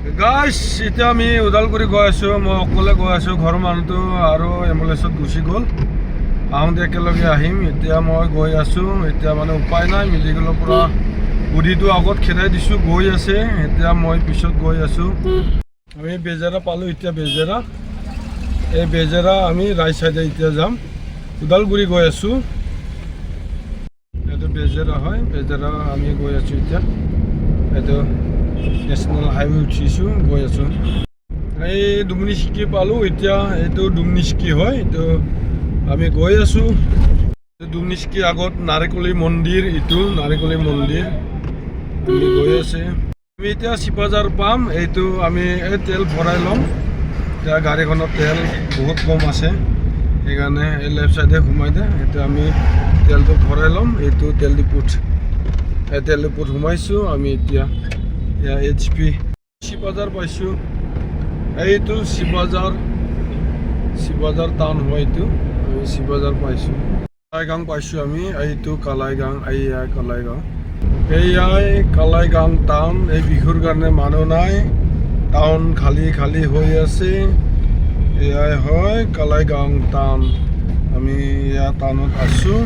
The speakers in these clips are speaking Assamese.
গাইছ এতিয়া আমি ওদালগুৰি গৈ আছোঁ। মই অকলে গৈ আছোঁ, ঘৰৰ মানুহটো আৰু এম্বুলেঞ্চত গুচি গ'ল। আহোঁতে একেলগে আহিম। এতিয়া মই গৈ আছোঁ, এতিয়া মানে উপায় নাই, মেডিকেলৰ পৰা বুঢ়ীটো আগত খেদাই দিছোঁ, গৈ আছে। এতিয়া মই পিছত গৈ আছোঁ। আমি বেজেৰা পালোঁ, এতিয়া বেজেৰা, এই বেজেৰা আমি ৰাইট চাইডে এতিয়া যাম। ওদালগুৰি গৈ আছোঁ, এইটো বেজেৰা হয়, বেজেৰা আমি গৈ আছোঁ এতিয়া। এইটো নেশ্যনেল হাইৱে উঠিছোঁ, গৈ আছোঁ। এই ডুমনিস্কি পালোঁ, এতিয়া এইটো ডুমনিস্কি হয়, এইটো আমি গৈ আছোঁ। ডুমনিস্কি আগত নাৰিকলি মন্দিৰ, এইটো নাৰিকলি মন্দিৰ আমি গৈ আছে। আমি এতিয়া চিপাঝাৰ পাম, এইটো আমি এই তেল ভৰাই ল'ম। এতিয়া গাড়ীখনত তেল বহুত কম আছে, সেইকাৰণে এই লেফ্ট চাইডে সোমাই দে। এতিয়া আমি তেলটো ভৰাই ল'ম, এইটো তেল ডিপুত। এই তেল ডিপুত সোমাইছোঁ আমি এতিয়া। HP চিপাঝাৰ পাইছোঁ, এইটো চিপাঝাৰ টাউন হয়, এইটো আমি চিপাঝাৰ পাইছোঁ। কালাইগাং পাইছোঁ আমি, এইটো কালাইগাং, এইয়াই কালাইগাং, এইয়াই কালাইগাং টাউন। এই বিহুৰ কাৰণে মানুহ নাই, টাউন খালী খালী হৈ আছে। এয়াই হয় কালাইগাং টাউন। আমি এয়া টাউনত আছোঁ।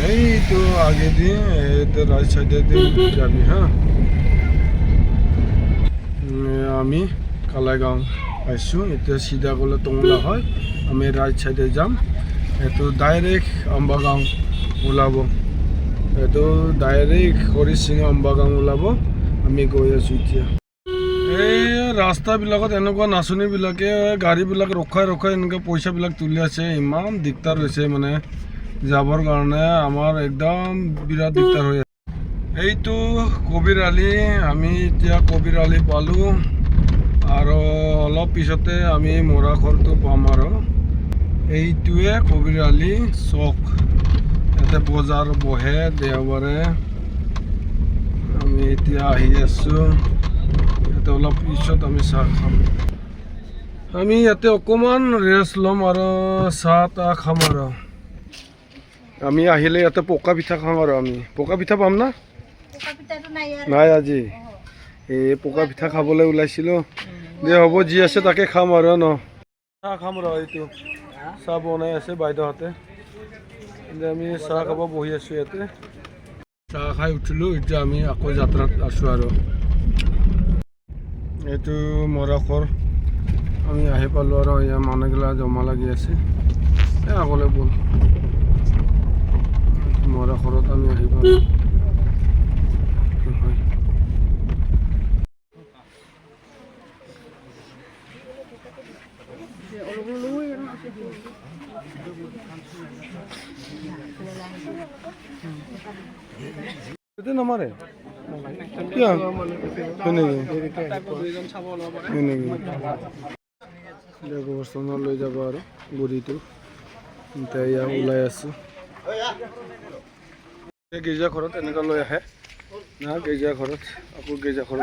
এইটো আগেদি এইটো ৰাইট চাইডেদি যাবি হা। আমি কালাইগাং পাইছোঁ, এতিয়া চিধা গ'লে টংলা হয়, আমি ৰাইট চাইডে যাম। এইটো ডাইৰেক্ট আম্বাগাং ওলাব, এইটো ডাইৰেক্ট হৰিচিঙা আম্বাগাং ওলাব। আমি গৈ আছোঁ এতিয়া। এই ৰাস্তাবিলাকত এনেকুৱা নাচনীবিলাকে গাড়ীবিলাক ৰখাই ৰখাই এনেকৈ পইচাবিলাক তুলি আছে। ইমান দিগদাৰ হৈছে মানে যাবৰ কাৰণে, আমাৰ একদম বিৰাট দিগদাৰ হৈ আছে। এইটো কবিৰ আলি, আমি এতিয়া কবিৰ আলি পালোঁ আৰু অলপ পিছতে আমি মৰাঘৰটো পাম। আৰু এইটোৱে কবিৰ আলি চক, ইয়াতে বজাৰ বহে দেওবাৰে। আমি এতিয়া আহি আছোঁ, ইয়াতে অলপ পিছত আমি চাহ খাম। আমি ইয়াতে অকণমান ৰেষ্ট ল'ম আৰু চাহ তাহ খাম। আৰু আমি আহিলে ইয়াতে পকা পিঠা খাম। আৰু আমি পকা পিঠা পাম না? নাই আজি এই পকা পিঠা খাবলৈ ওলাইছিলোঁ। দে হ'ব, যি আছে তাকে খাম আৰু ন। চাহ খাম ৰ, এইটো চাহ বনাই আছে বাইদেউহঁতে। আমি চাহ খাব বহি আছোঁ ইয়াতে। চাহ খাই উঠিলোঁ, এতিয়া আমি আকৌ যাত্ৰাত আছোঁ। আৰু এইটো মৰাঘৰ আমি আহি পালোঁ আৰু ইয়াৰ মানুহগিলা জমা লাগি আছে। এই আগলৈ ব'ল, মৰাঘৰত আমি আহি পালোঁ। নামাৰে গোবৰস্থানত লৈ যাব আৰু বুঢ়ীটো। এতিয়া এয়া ওলাই আছোঁ। গীৰ্জা ঘৰত এনেকুৱা লৈ আহে না, গীৰ্জা ঘৰত আকৌ গীৰ্জা ঘৰত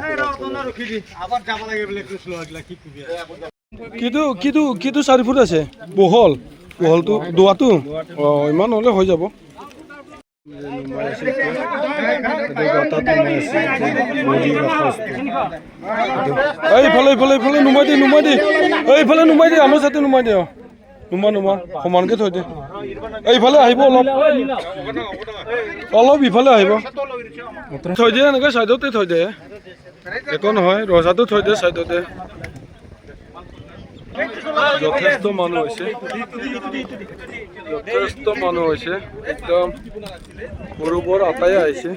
কিটো 4 ফুট আছে বহলটো দোৱাটো। ইমান হ'লে হৈ যাব। এইফালে নুমাই দে আমাৰ চাতে নুমাই দে। নুমা সমানকে থৈ দে। এইফালে আহিব অলপ ইফালে আহিব, থৈ দিয়ে এনেকৈ চাইডতে থৈ দে, একো নহয়। ৰজাটো থৈ দে চাইডতে। যথেষ্ট মানুহ হৈছে, একদম সৰু বৰ আটাই আহিছে।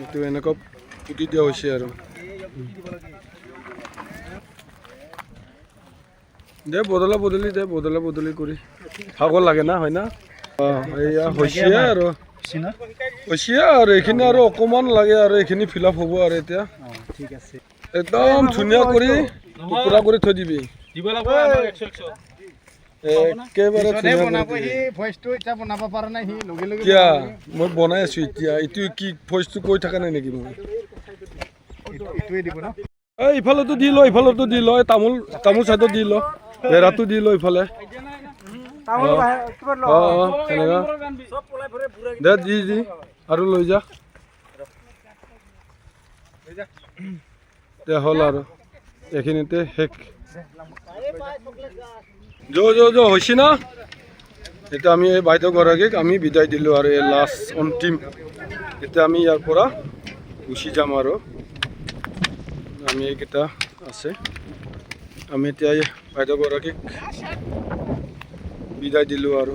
এইটো এনেকুৱা পুতি দিয়া হৈছে আৰু দে বদলা বদলি কৰি ভাগৰ লাগে না, হয় না? এয়া হৈছে আৰু এইখিনি আৰু অকণমান লাগে আৰু এইখিনি ফিল আপ হ'ব। আৰু এতিয়া একদম ধুনীয়া কৰি টুকুৰা কৰি থৈ দিবি। একেবাৰে মই বনাই আছোঁ এতিয়া। এইটো কি ভইচটো কৈ থকা নাই নেকি? মই ইফালতো দি ল, তামোল চাইডত দি ল, বেৰাটো দি ল ইফালে। সেনেকা দে, দি আৰু লৈ যা। এতিয়া হ'ল আৰু এইখিনিতে শেষ হৈছে না এতিয়া আমি এই বাইদেউগৰাকীক আমি বিদায় দিলোঁ আৰু এই লাষ্ট অন্তিম এতিয়া আমি ইয়াৰ পৰা গুচি যাম আৰু আমি এইকেইটা আছে আমি এতিয়া বাইদেউগৰাকীক বিদায় দিলোঁ আৰু